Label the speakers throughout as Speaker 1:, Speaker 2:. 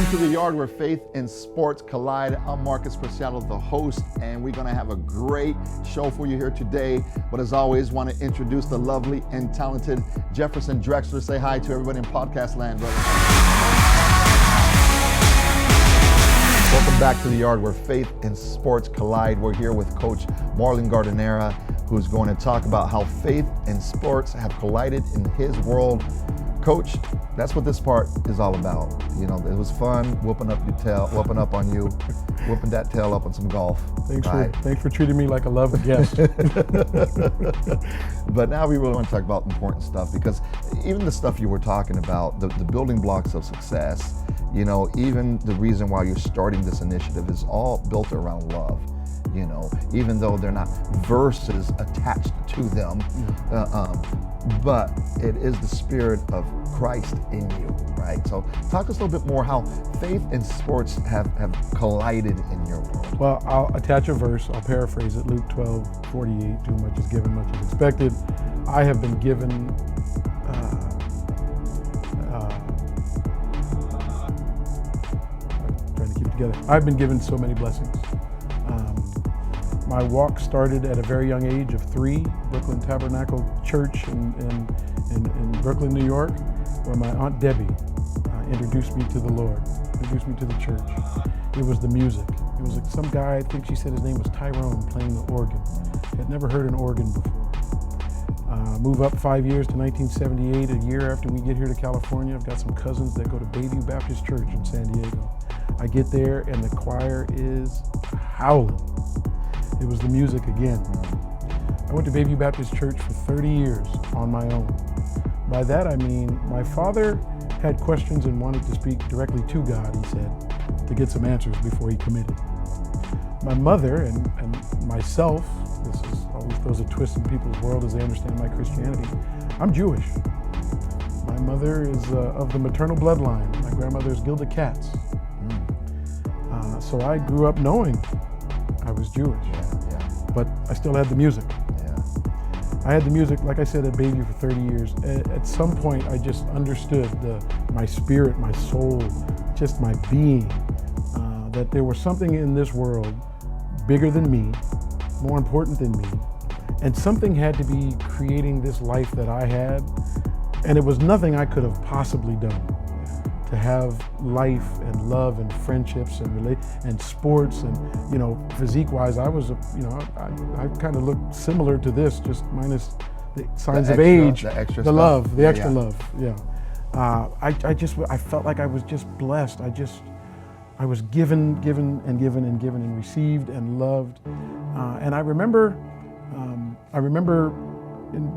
Speaker 1: Welcome to The Yard, where faith and sports collide. I'm Marcus Preciado, the host, and we're going to have a great show for you here today. But as always, want to introduce the lovely and talented Jefferson Drexler. Say hi to everybody in podcast land, brother. Welcome back to The Yard, where faith and sports collide. We're here with Coach Marlon Gardinera, who's going to talk about how faith and sports have collided in his world. Coach, that's what this part is all about. You know, it was fun whooping up on you, whooping that tail up on some golf.
Speaker 2: Thanks for treating me like a loved guest.
Speaker 1: But now we really want to talk about important stuff, because even the stuff you were talking about, the building blocks of success, you know, even the reason why you're starting this initiative is all built around love. You know, even though they're not verses attached to them, but it is the Spirit of Christ in you, right? So talk to us a little bit more how faith and sports have collided in your world.
Speaker 2: Well, I'll attach a verse, I'll paraphrase it, Luke 12:48, to much is given, much is expected. I have been given, trying to keep it together. I've been given so many blessings. My walk started at a very young age of 3, Brooklyn Tabernacle Church in Brooklyn, New York, where my Aunt Debbie introduced me to the Lord, introduced me to the church. It was the music. It was like some guy, I think she said his name was Tyrone, playing the organ. Had never heard an organ before. Move up 5 years to 1978, a year after we get here to California. I've got some cousins that go to Bayview Baptist Church in San Diego. I get there and the choir is howling. It was the music again. I went to Bayview Baptist Church for 30 years on my own. By that I mean, my father had questions and wanted to speak directly to God, he said, to get some answers before he committed. My mother and myself, this is always throws a twist in people's world as they understand my Christianity. I'm Jewish. My mother is of the maternal bloodline. My grandmother is Gilda Katz. So I grew up knowing I was Jewish, but I still had the music. I had the music, like I said, at Bayview for 30 years. At some point, I just understood my spirit, my soul, just my being, that there was something in this world bigger than me, more important than me, and something had to be creating this life that I had, and it was nothing I could have possibly done. To have life and love and friendships and sports and, you know, physique-wise, I was, I kind of looked similar to this, just minus the signs of age, the extra love. I felt like I was just blessed. I was given and received and loved. And I remember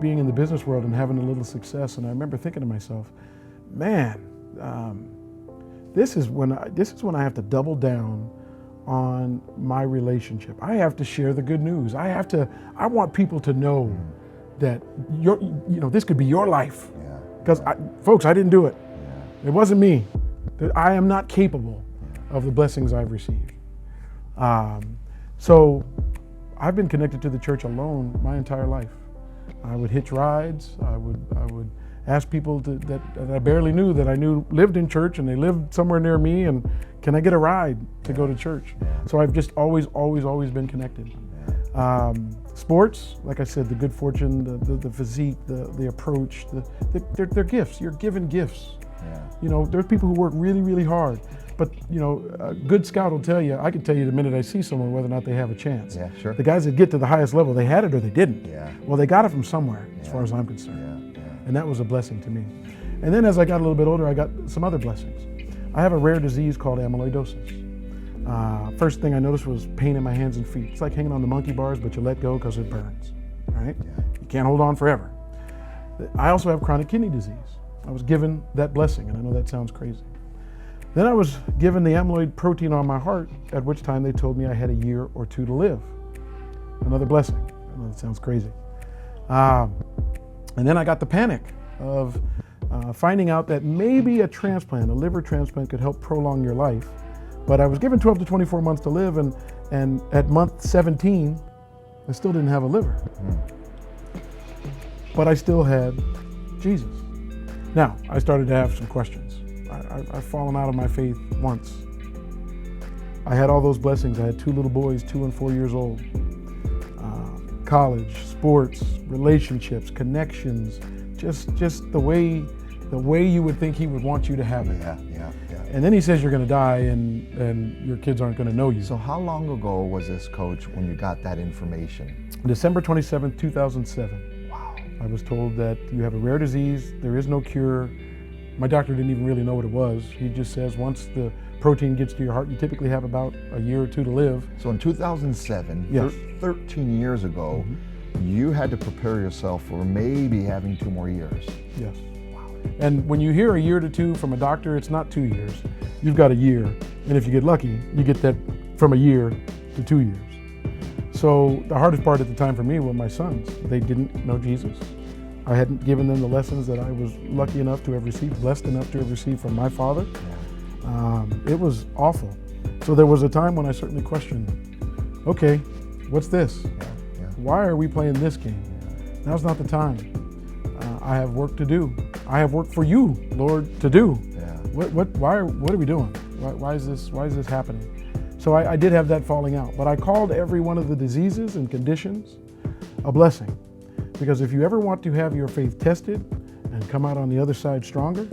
Speaker 2: being in the business world and having a little success, and I remember thinking to myself, man, this is when I have to double down on my relationship. I have to share the good news. I want people to know that this could be your life. Because folks, I didn't do it. It wasn't me. I am not capable of the blessings I've received. So I've been connected to the church alone my entire life. I would hitch rides. I would ask people that I barely knew that I knew lived in church, and they lived somewhere near me, and can I get a ride to go to church? So I've just always been connected. Sports, like I said, the good fortune, the physique, the approach, they're gifts. You're given gifts. You know, there's people who work really, really hard, but you know, a good scout will tell you, I can tell you the minute I see someone whether or not they have a chance. The guys that get to the highest level, they had it or they didn't. Well, they got it from somewhere, as far as I'm concerned. And that was a blessing to me. And then as I got a little bit older, I got some other blessings. I have a rare disease called amyloidosis. First thing I noticed was pain in my hands and feet. It's like hanging on the monkey bars, but you let go because it burns, right? You can't hold on forever. I also have chronic kidney disease. I was given that blessing, and I know that sounds crazy. Then I was given the amyloid protein on my heart, at which time they told me I had a year or 2 to live. Another blessing. I know that sounds crazy. And then I got the panic of finding out that maybe a liver transplant could help prolong your life. But I was given 12 to 24 months to live, and at month 17, I still didn't have a liver. But I still had Jesus. Now, I started to have some questions. I've fallen out of my faith once. I had all those blessings. I had 2 little boys, 2 and 4 years old. College, sports, relationships, connections, just the way you would think he would want you to have it.
Speaker 1: Yeah.
Speaker 2: And then he says you're going to die and your kids aren't going to know you.
Speaker 1: So how long ago was this, Coach, when you got that information?
Speaker 2: December 27th, 2007.
Speaker 1: Wow.
Speaker 2: I was told that you have a rare disease, there is no cure. My doctor didn't even really know what it was. He just says once the protein gets to your heart, you typically have about a year or 2 to live.
Speaker 1: So in 2007,
Speaker 2: Yes.
Speaker 1: 13 years ago, you had to prepare yourself for maybe having 2 more years.
Speaker 2: Yes. And when you hear a year to 2 from a doctor, it's not 2 years. You've got a year. And if you get lucky, you get that from a year to 2 years. So the hardest part at the time for me were my sons. They didn't know Jesus. I hadn't given them the lessons that I was lucky enough to have received, blessed enough to have received from my father. It was awful. So there was a time when I certainly questioned, okay, what's this? Why are we playing this game? Now's not the time. I have work to do. I have work for you, Lord, to do. What are we doing? Why is this happening? So I did have that falling out, but I called every one of the diseases and conditions a blessing. Because if you ever want to have your faith tested and come out on the other side stronger,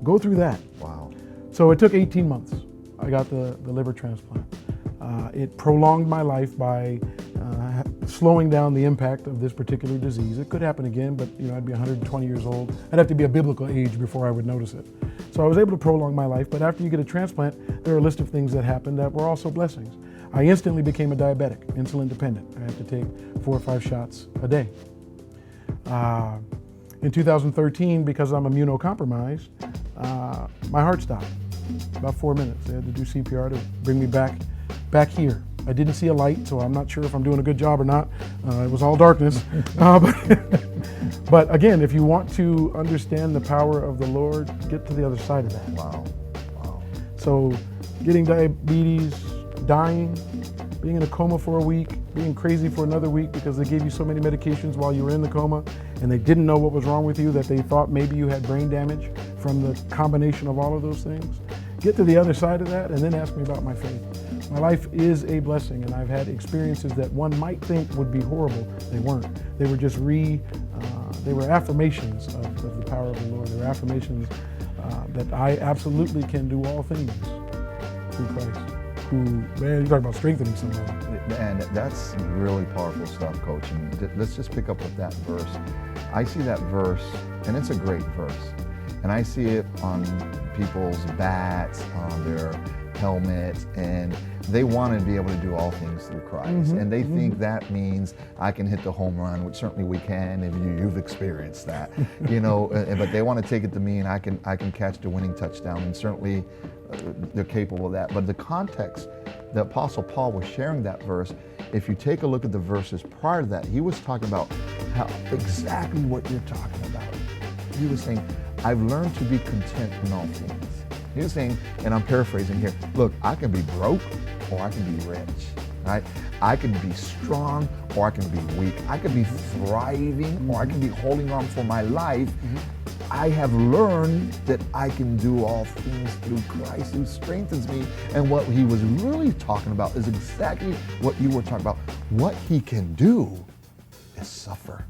Speaker 2: go through that.
Speaker 1: Wow.
Speaker 2: So it took 18 months. I got the liver transplant. It prolonged my life by slowing down the impact of this particular disease. It could happen again, but I'd be 120 years old. I'd have to be a biblical age before I would notice it. So I was able to prolong my life, but after you get a transplant, there are a list of things that happened that were also blessings. I instantly became a diabetic, insulin dependent. I had to take 4 or 5 shots a day. In 2013, because I'm immunocompromised, my heart stopped. About 4 minutes. They had to do CPR to bring me back here. I didn't see a light, so I'm not sure if I'm doing a good job or not. It was all darkness. But again, if you want to understand the power of the Lord, get to the other side of that.
Speaker 1: Wow.
Speaker 2: So getting diabetes, dying, being in a coma for a week, being crazy for another week because they gave you so many medications while you were in the coma and they didn't know what was wrong with you, that they thought maybe you had brain damage from the combination of all of those things. Get to the other side of that and then ask me about my faith. My life is a blessing, and I've had experiences that one might think would be horrible. They weren't. They were just they were affirmations of the power of the Lord. They were affirmations that I absolutely can do all things through Christ. Who, man, you talk about strengthening somebody.
Speaker 1: And that's really powerful stuff, Coach. And let's just pick up with that verse. I see that verse, and it's a great verse. And I see it on people's bats, on their helmets, and they want to be able to do all things through Christ. And they think that means I can hit the home run, which certainly we can if you've experienced that, but they want to take it to mean I can catch the winning touchdown, and certainly they're capable of that. But the context, the Apostle Paul was sharing that verse. If you take a look at the verses prior to that, he was talking about how exactly what you're talking about. He was saying, I've learned to be content in all things. He was saying, and I'm paraphrasing here, look, I can be broke or I can be rich, right? I can be strong or I can be weak. I can be thriving or I can be holding on for my life. I have learned that I can do all things through Christ who strengthens me. And what he was really talking about is exactly what you were talking about. What he can do is suffer.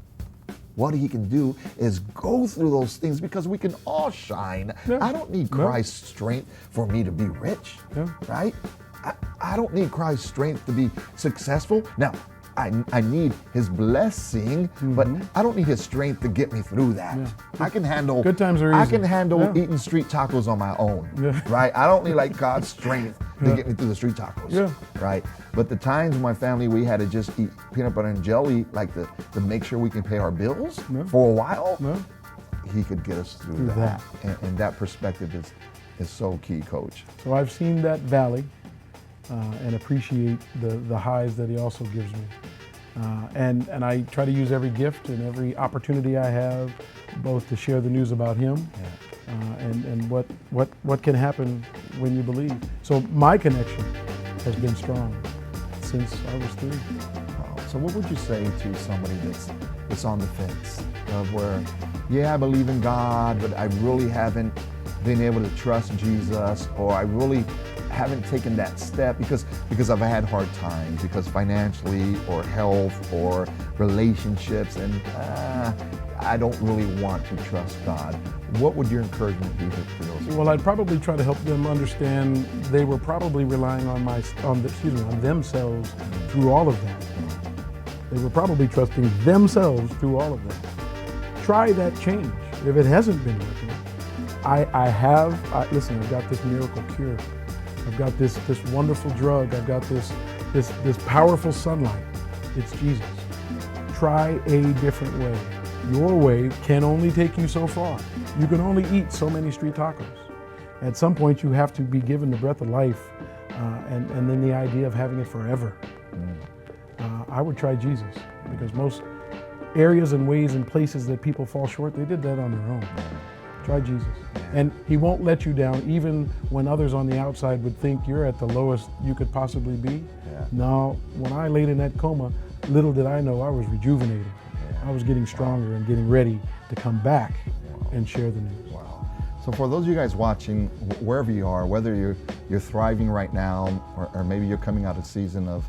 Speaker 1: What he can do is go through those things, because we can all shine. I don't need Christ's strength for me to be rich, right? I don't need Christ's strength to be successful. Now, I need his blessing, but I don't need his strength to get me through that. I can handle
Speaker 2: good times are easy.
Speaker 1: I can handle eating street tacos on my own, right? I don't need God's strength to get me through the street tacos, right? But the times in my family we had to just eat peanut butter and jelly, to make sure we can pay our bills for a while, he could get us through that. And that perspective is so key, Coach.
Speaker 2: So I've seen that valley. And appreciate the highs that he also gives me. And I try to use every gift and every opportunity I have, both to share the news about him and what can happen when you believe. So my connection has been strong since I was 3.
Speaker 1: Wow. So what would you say to somebody that's on the fence of where, I believe in God, but I really haven't been able to trust Jesus, or I really haven't taken that step because I've had hard times, because financially or health or relationships, and I don't really want to trust God. What would your encouragement be for those?
Speaker 2: Well, I'd probably try to help them understand they were probably relying on themselves through all of that. They were probably trusting themselves through all of that. Try that change. If it hasn't been working, listen, I've got this miracle cure. I've got this wonderful drug. I've got this powerful sunlight. It's Jesus. Try a different way. Your way can only take you so far. You can only eat so many street tacos. At some point, you have to be given the breath of life, and then the idea of having it forever. I would try Jesus, because most areas and ways and places that people fall short, they did that on their own. Try Jesus. And he won't let you down, even when others on the outside would think you're at the lowest you could possibly be. No, when I laid in that coma, little did I know I was rejuvenated. I was getting stronger and getting ready to come back and share the news.
Speaker 1: Wow. So for those of you guys watching, wherever you are, whether you're thriving right now, or maybe you're coming out of a season of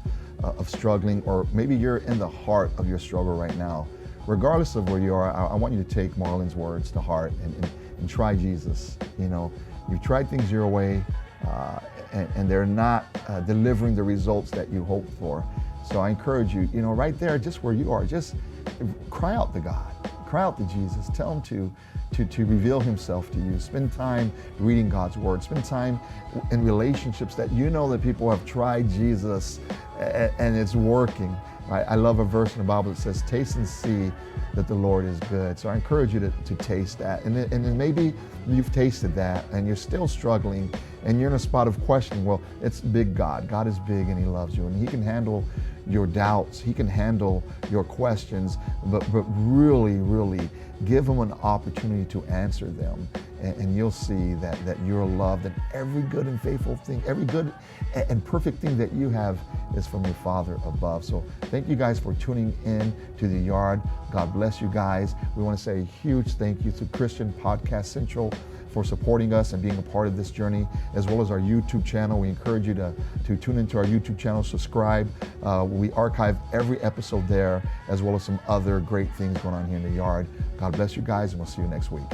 Speaker 1: struggling, or maybe you're in the heart of your struggle right now, regardless of where you are, I want you to take Marlon's words to heart and try Jesus. You know, you've tried things your way, and they're not delivering the results that you hoped for. So I encourage you, right there, just where you are, just cry out to God, cry out to Jesus, tell him to reveal himself to you. Spend time reading God's word, spend time in relationships that that people have tried Jesus and it's working. I love a verse in the Bible that says, taste and see that the Lord is good. So I encourage you to taste that. And then maybe you've tasted that and you're still struggling and you're in a spot of questioning. Well, it's big God. God is big and he loves you, and he can handle your doubts. He can handle your questions, but really, really give him an opportunity to answer them. And you'll see that you're loved, and every good and faithful thing, every good and perfect thing that you have is from your Father above. So thank you guys for tuning in to The Yard. God bless you guys. We want to say a huge thank you to Christian Podcast Central for supporting us and being a part of this journey, as well as our YouTube channel. We encourage you to tune into our YouTube channel, subscribe. We archive every episode there, as well as some other great things going on here in The Yard. God bless you guys, and we'll see you next week.